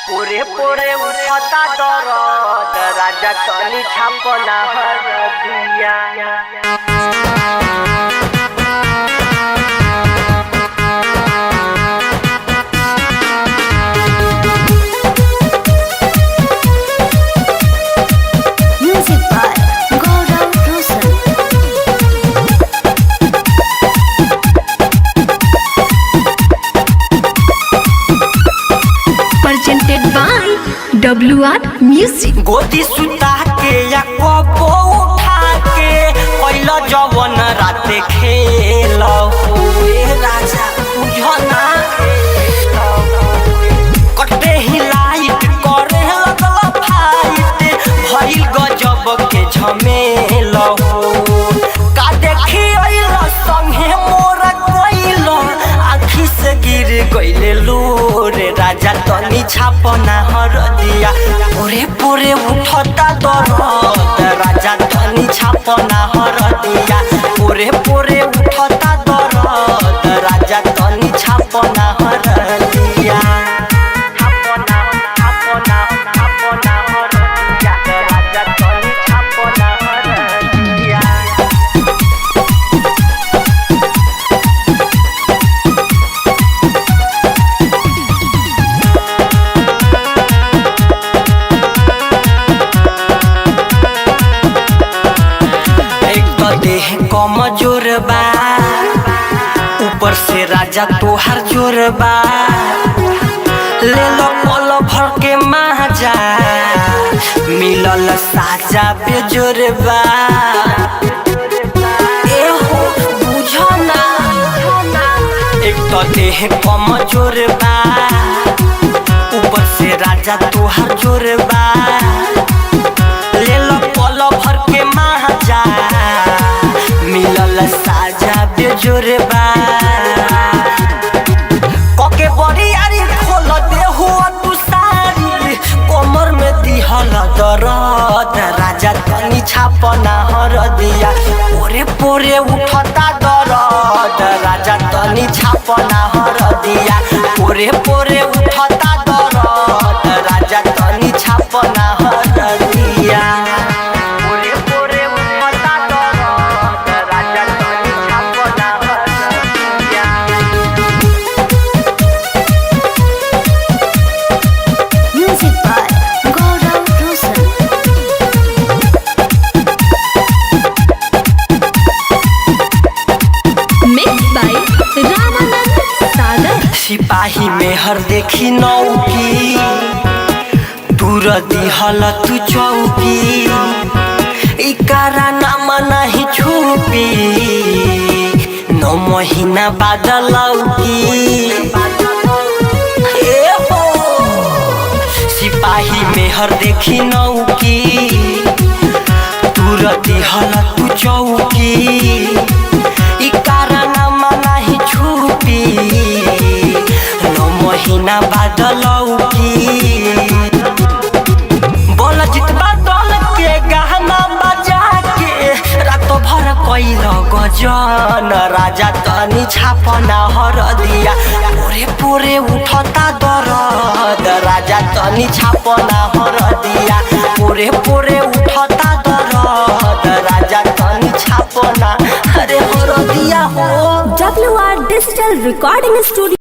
पूरे पूरे उठता दरद राजा तनी छापना हरदिया। Presented by WR Music। गोदी सुता के या कबो उठा के पहिला जवन राते खेल हुए राजा बुझना कटे ही लाइट करे लगल फाइट भइल गजब के झमेल हो का देखी अइल संगे मोर गइल आँखी से गिर गइले लोरे राजा तनी छापना हरदिया। पूरे पूरे उठता दरद राजा तनी छापना हरदिया। पूरे पूरे उठता दरद राजा तनी छापना हरदिया। छापना छापना छापना हरदिया राजा तनी छापना हरदिया। देह कमजोर बा ऊपर से राजा तोहार जोर बा ले लो पल भर के माजा मिलल साजा बेजोर बा एहो बुझना एक तो देह कमजोर बा ऊपर से राजा तोहार जोर बा ले लो पल भर के माजा मिलल साजा बेजोर बा कके बरियारी खोल दे हो तू सारी कमर में दिहल दरद राजा तनी छापना हरदिया। पोरे पोरे उठता दरद राजा तनी छापना हरदिया। पोरे पोरे उठता दरद राजा तनी छापना हरदिया। सिपाही में हर देखी नौकी दूर दिहल तू चौकी इकारा नाम नहीं छुपी 9 महीना बाद लौकी। सिपाही में हर देखी नौकी दूर दिहल तू चौकी इकारा नाम नहीं छुपी 9 महीना बाद लौकी। बोल जितबा दल के गहना बजा के रात भर कैल गजन राजा तनी छापना हरदिया। पूरे पूरे उठता दरद राजा तनी छापना हरदिया। पूरे पूरे उठता दरद राजा तनी छापना अरे हरदिया हो। WR Digital Recording Studio।